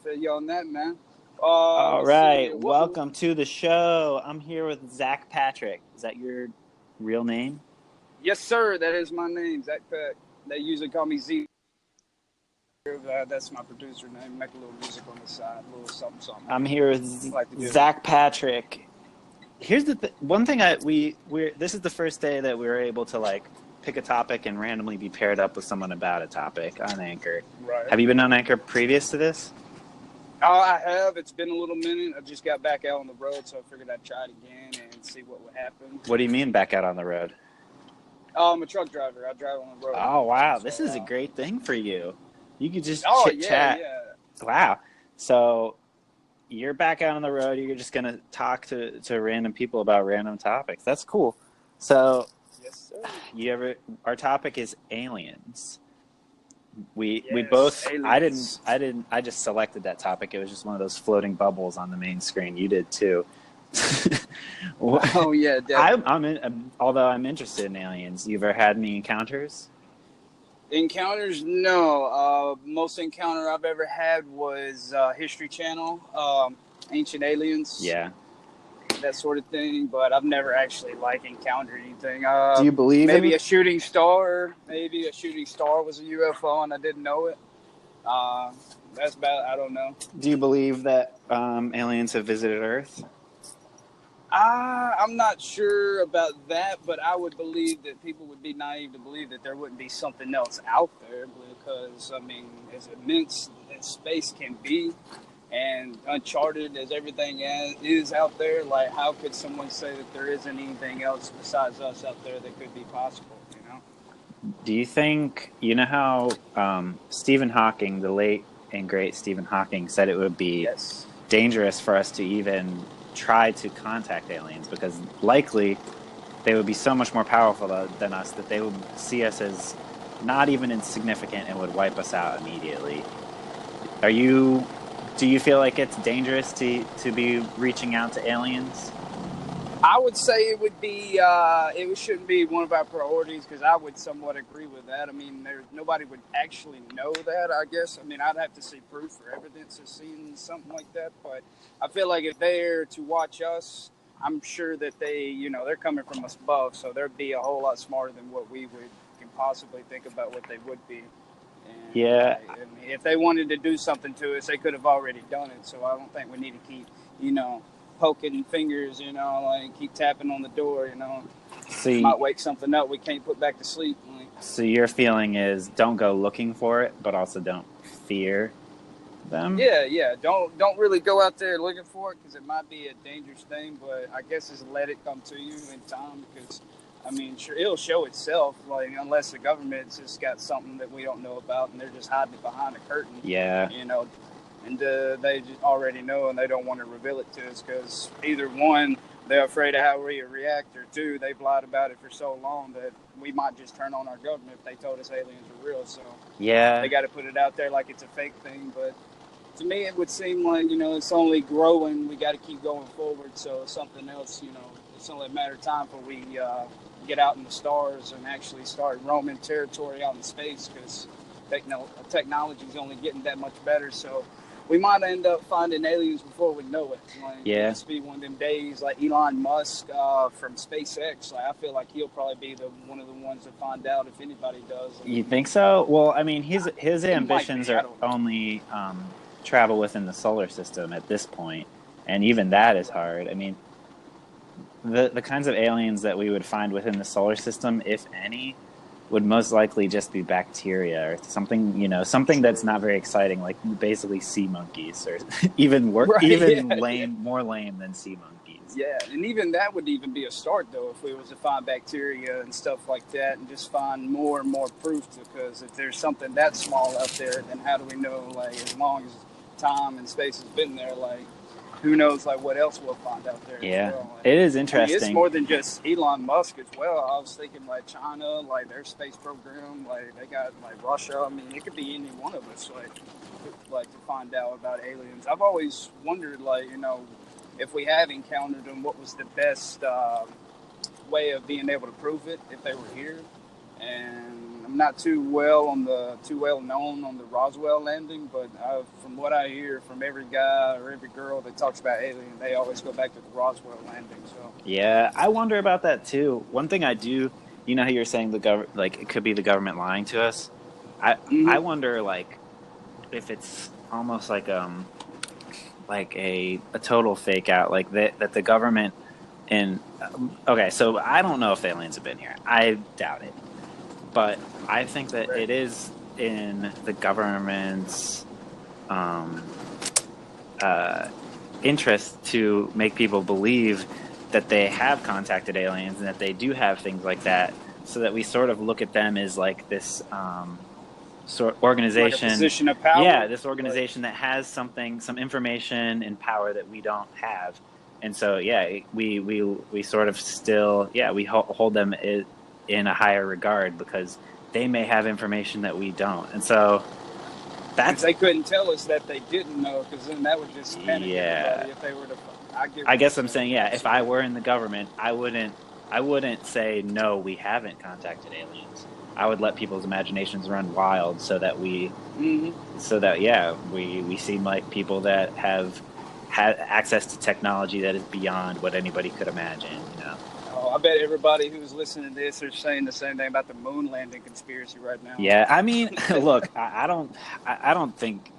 feel you on that, man. All Let's see. right, welcome to the show. I'm here with Zach Patrick. Is that your real name? Yes, sir. That is my name, Zach Peck. They usually call me Z. That's my producer name. Make a little music on the side, a little something, something. I'm here with Like to do. Zach Patrick. Here's the one thing we this is the first day that we were able to like pick a topic and randomly be paired up with someone about a topic on Anchor. Right. Have you been on Anchor previous to this? Oh, I have. It's been a little minute. I just got back out on the road, so I figured I'd try it again and see what would happen. What do you mean back out on the road? I'm a truck driver. I drive on the road. Oh wow, So, this is a great thing for you. You could just Oh, chit yeah, chat. yeah. Wow. So you're back out on the road. You're just gonna talk to random people about random topics. That's cool. So Yes, sir. our topic is aliens. We Yes, both aliens. I just selected that topic. It was just one of those floating bubbles on the main screen. You did too. Oh, yeah, definitely. Although I'm interested in aliens. You ever had any encounters? Encounters? No. Most encounter I've ever had was History Channel, Ancient Aliens, Yeah. that sort of thing. But I've never actually encountered anything. Do you believe Maybe in a shooting star. Maybe a shooting star was a UFO and I didn't know it. That's about. I don't know. Do you believe that aliens have visited Earth? I'm not sure about that, but I would believe that people would be naive to believe that there wouldn't be something else out there because, I mean, as immense as space can be and uncharted as everything is out there, like, how could someone say that there isn't anything else besides us out there that could be possible, you know? Do you think, you know how Stephen Hawking, the late and great Stephen Hawking, said it would be Yes. dangerous for us to even try to contact aliens because likely they would be so much more powerful than us that they would see us as not even insignificant and would wipe us out immediately. Do you feel like it's dangerous to be reaching out to aliens? I would say it would be, it shouldn't be one of our priorities because I would somewhat agree with that. I mean, nobody would actually know that, I guess. I mean, I'd have to see proof or evidence of seeing something like that. But I feel like if they're to watch us, I'm sure that they're coming from us above. So they'd be a whole lot smarter than what we can possibly think about what they would be. And Yeah, if they wanted to do something to us, they could have already done it. So I don't think we need to keep, poking fingers, keep tapping on the door, so might wake something up we can't put back to sleep. so your feeling is don't go looking for it, but also don't fear them? Yeah. Don't really go out there looking for it because it might be a dangerous thing. But I guess just let it come to you in time because, I mean, sure, it'll show itself. Like unless the government's just got something that we don't know about and they're just hiding it behind a curtain. Yeah. And they just already know and they don't want to reveal it to us because either one, they're afraid of how we react, or two, they've lied about it for so long that we might just turn on our government if they told us aliens are real. So Yeah. they got to put it out there like it's a fake thing. But to me, it would seem like, it's only growing. We got to keep going forward. So something else, it's only a matter of time before we get out in the stars and actually start roaming territory out in space because technology is only getting that much better. So we might end up finding aliens before we know it. Yeah. It's be one of them days like Elon Musk from SpaceX. I feel like he'll probably be one of the ones to find out if anybody does. You think so? Well, I mean, his ambitions I are don't know. only travel within the solar system at this point, and even that is hard. I mean, the kinds of aliens that we would find within the solar system, if any, would most likely just be bacteria or something, something that's not very exciting, like basically sea monkeys, or even more lame than sea monkeys. Yeah, and even that would even be a start, though, if we was to find bacteria and stuff like that and just find more and more proof, because if there's something that small out there, then how do we know, as long as time and space has been there, who knows, what else we'll find out there Yeah, as well. it is I mean, interesting. it's more than just Elon Musk as well. I was thinking, China, their space program, they got, Russia. I mean, it could be any one of us, to find out about aliens. I've always wondered, if we have encountered them, what was the best way of being able to prove it if they were here? And I'm not too well known on the Roswell landing, but from what I hear from every guy or every girl that talks about alien, they always go back to the Roswell landing. So Yeah, I wonder about that too. One thing I do, you know how you're saying the government, like it could be the government lying to us. I hmm wonder like if it's almost like a total fake out, like that the government and okay, so I don't know if aliens have been here. I doubt it, but I think that right. it is in the government's um, uh, interest to make people believe that they have contacted aliens and that they do have things like that, so that we sort of look at them as like this sort Like a organization. position of power, Yeah, this like organization that has something, some information and power that we don't have. And so, yeah, we sort of still, yeah, we hold them in a higher regard because they may have information that we don't. And so because that's, they couldn't tell us that they didn't know, because then that would just panic yeah, everybody if they were to. I get I what you're guess I'm saying, saying, yeah, if I absolutely. were in the government, I wouldn't say no, we haven't contacted aliens. I would let people's imaginations run wild hmm so that yeah, we seem like people that have had access to technology that is beyond what anybody could imagine, you know. Oh, I bet everybody who's listening to this are saying the same thing about the moon landing conspiracy right now. Yeah, I mean, look, I don't think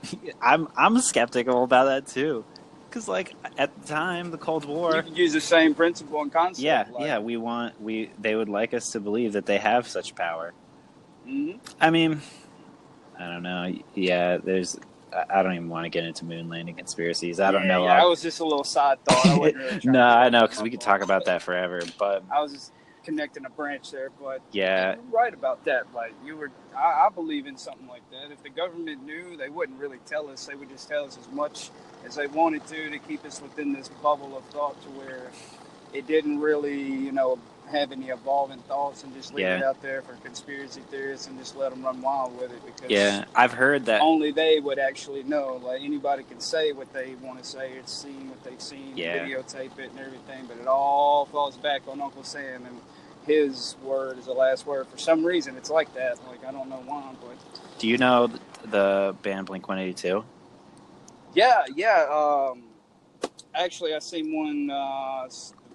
I'm skeptical about that too, because like at the time, the Cold You War, could use the same principle and concept, like. yeah, we they would like us to believe that they have such power. hmm I mean, I don't know. Yeah, I don't even want to get into moon landing conspiracies. I don't Yeah, know. yeah. That was just a little side thought. I wasn't really trying No, to get I off know on because my we could talk fault. about that forever. But I was just connecting a branch there, but yeah, you're right about that. Like you were, I believe in something like that. If the government knew, they wouldn't really tell us. They would just tell us as much as they wanted to keep us within this bubble of thought, to where it didn't really, have any evolving thoughts, and just leave it yeah, out there for conspiracy theorists and just let them run wild with it, because yeah. I've heard that. only they would actually know. Like anybody can say what they want to say, or seen what they've seen, Yeah. videotape it and everything, but it all falls back on Uncle Sam, and his word is the last word. For some reason, it's like that. Like I don't know why, but Do you know the band Blink 182? yeah, yeah. Actually, I seen one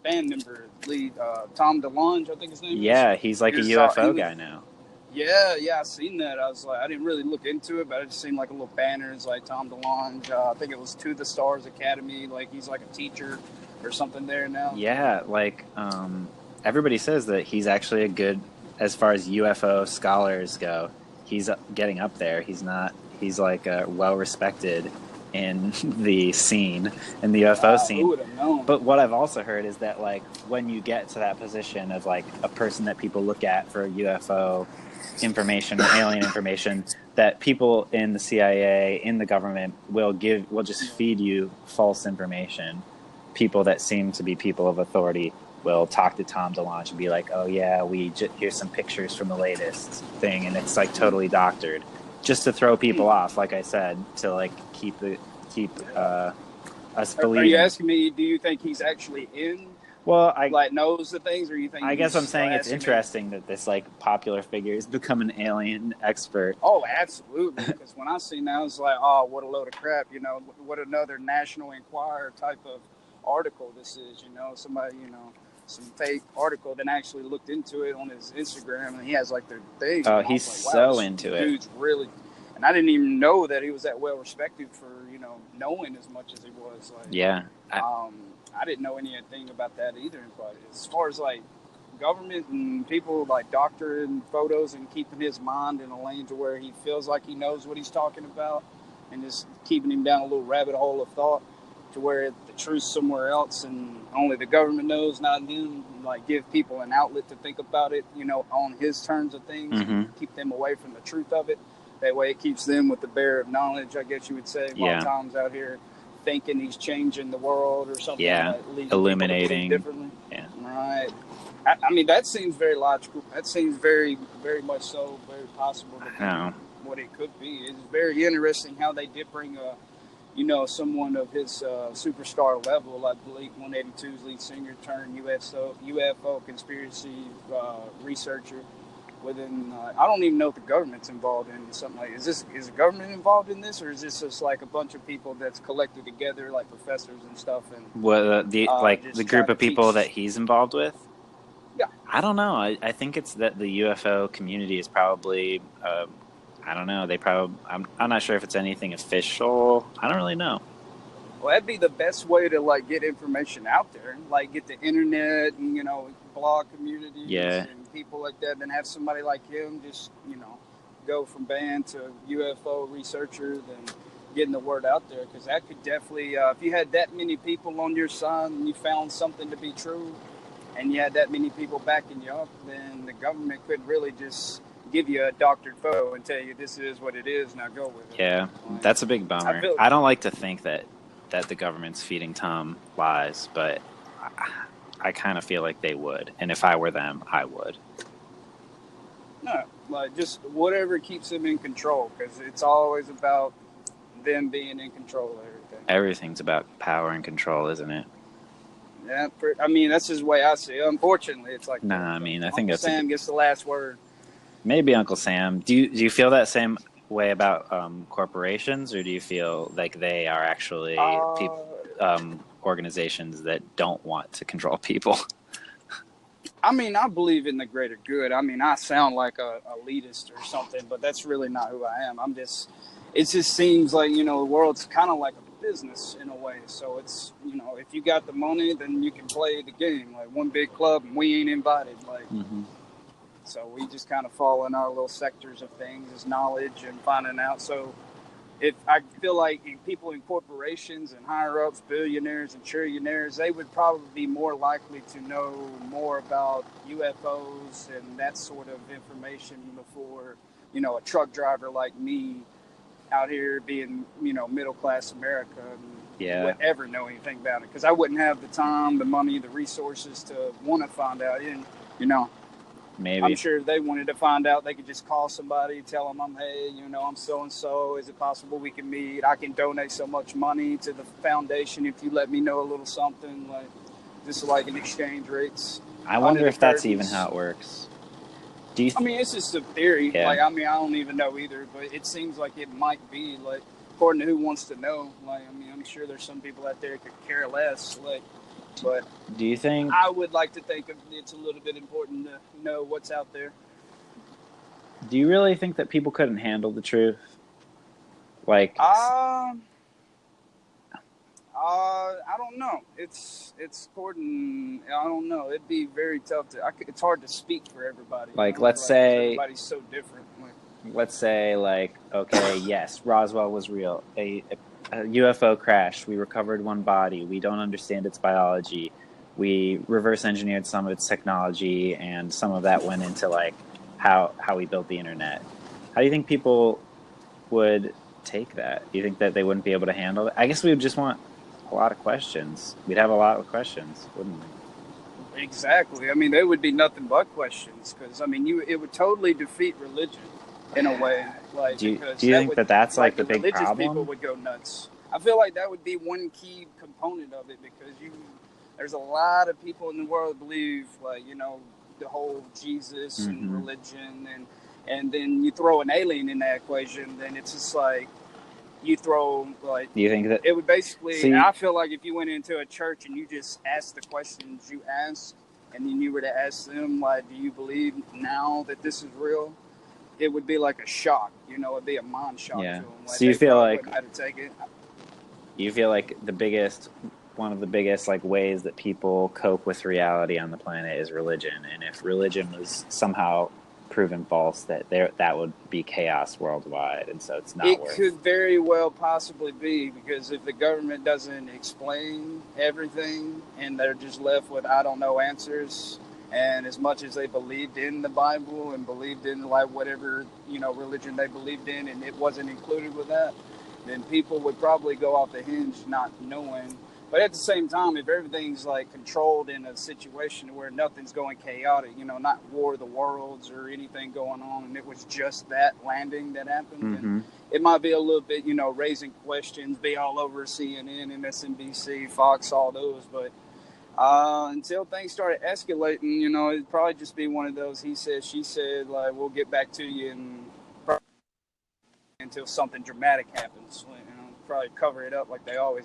band member lead, Tom DeLonge, I think his name is. Yeah, he's He like a was he UFO was guy now. Yeah, yeah, I seen that. I was like, I didn't really look into it, but I just seen like a little banners like Tom DeLonge. I think it was To the Stars Academy. Like he's like a teacher or something there now. Yeah, like everybody says that he's actually a good, as far as UFO scholars go. He's getting up there. He's not. He's like well respected in the scene, in the UFO Wow, who scene. would have known? But what I've also heard is that like when you get to that position of like a person that people look at for UFO information or alien information, that people in the CIA, in the government will just feed you false information. People that seem to be people of authority will talk to Tom DeLonge and be like, "Oh yeah, here's some pictures from the latest thing," and it's like totally doctored, just to throw people off. Like I said, to like keep us Are you believing. asking me? Do you think he's actually in, Well, like, knows the things, or you think I guess I'm he's saying it's asking me? interesting that this like popular figure has become an alien expert. Oh, absolutely. Because when I seen that, I was like, oh, what a load of crap. What another National Enquirer type of article this is. Somebody, some fake article, then actually looked into it on his Instagram, and he has like their thing. Oh, And I he's was like, wow, so this into it. dude's really. And I didn't even know that he was that well respected for, knowing as much as he was. Like, Yeah, um, I didn't know anything about that either. But as far as like government and people like doctoring photos and keeping his mind in a lane to where he feels like he knows what he's talking about, and just keeping him down a little rabbit hole of thought, to where the truth's somewhere else and only the government knows, not him. Like give people an outlet to think about it, on his terms of things, mm-hmm. and keep them away from the truth of it. That way it keeps them with the bear of knowledge, I guess you would say, while Yeah, Tom's out here thinking he's changing the world or something, yeah, like leading people to believe illuminating. differently. Yeah, Right. I mean, that seems very logical. That seems very, very much so, very possible to I be know. what it could be. It's very interesting how they did bring someone of his superstar level, like Blink 182's lead singer turned UFO conspiracy researcher, within. I don't even know if the government's involved in something like. Is the government involved in this, or is this just like a bunch of people that's collected together, like professors and stuff, and What the just group trying to of people that teach? he's involved with? Yeah. I don't know. I think it's that the UFO community is probably. I don't know. They probably. I'm not sure if it's anything official. I don't really know. Well, that'd be the best way to like get information out there, like get the internet and blog communities Yeah, and people like that. Then have somebody like him just go from band to UFO researcher, then getting the word out there because that could definitely, if you had that many people on your side and you found something to be true, and you had that many people backing you up, then the government could really just give you a doctored photo and tell you this is what it is. Now go with it. yeah. Like, That's a big I bummer. feel I don't like to think that the government's feeding Tom lies, but I kind of feel like they would. And if I were them, I would. no, like just whatever keeps them in control, because it's always about them being in control of everything. Everything's about power and control, isn't it? Yeah, I mean that's just the way I see it. Unfortunately, it's like Nah, I mean, I think Uncle that's Sam gets the last word. maybe Uncle Sam. Do you feel that same way about corporations, or do you feel like they are actually organizations that don't want to control people? I mean, I believe in the greater good. I mean, I sound like a elitist or something, but that's really not who I am. It just seems like, the world's kind of like a business in a way. So it's, if you got the money, then you can play the game. Like one big club and we ain't invited. Like, So we just kind of fall in our little sectors of things as knowledge and finding out. So if I feel like people in corporations and higher ups, billionaires and trillionaires, they would probably be more likely to know more about UFOs and that sort of information before, a truck driver like me out here being, middle class America would ever know anything about it. Because I wouldn't have the time, the money, the resources to want to find out. And, Maybe. I'm sure if they wanted to find out, they could just call somebody, tell them, I'm so-and-so. Is it possible we can meet? I can donate so much money to the foundation if you let me know a little something, like just like an exchange rates. I wonder if that's even how it works. I mean, it's just a theory. Yeah. Like, I mean, I don't even know either, but it seems like it might be, like, according to who wants to know. Like, I mean, I'm sure there's some people out there that could care less, like, but do you think I would like to think it's a little bit important to know what's out there. Do you really think that people couldn't handle the truth? Like, I don't know. It's according. I don't know. It'd be very tough it's hard to speak for everybody. Like, let's say everybody's so different. Let's say, like, okay, yes, Roswell was real. A UFO crashed. We recovered one body. We don't understand its biology. We reverse engineered some of its technology, and some of that went into like how we built the internet. How do you think people would take that? Do you think that they wouldn't be able to handle it? I guess we would just want a lot of questions. We'd have a lot of questions, wouldn't we? Exactly. I mean, there would be nothing but questions because I mean, it would totally defeat religion in a way. Like, do you think that's like the big religious problem? People would go nuts. I feel like that would be one key component of it because there's a lot of people in the world that believe like the whole Jesus and religion and then you throw an alien in that equation, then it's just like you throw like. Do you think that it would basically? I feel like if you went into a church and you just asked the questions you asked, and then you were to ask them like, "Do you believe now that this is real?" It would be like a shock. It'd be a mind shock to them. Like, so you feel like how to take it. You feel like one of the biggest like ways that people cope with reality on the planet is religion, and if religion was somehow proven false, that would be chaos worldwide, and so it's not. It could very well possibly be because if the government doesn't explain everything and they're just left with I don't know answers, and as much as they believed in the Bible and believed in like whatever religion they believed in, and it wasn't included with that, then people would probably go off the hinge not knowing. But at the same time, if everything's like controlled in a situation where nothing's going chaotic, not War of the Worlds or anything going on, and it was just that landing that happened, then it might be a little bit, raising questions, be all over CNN, MSNBC, Fox, all those. But Until things started escalating, you know, it'd probably just be one of those he said, she said, like, we'll get back to you and until something dramatic happens. You know, probably cover it up like they always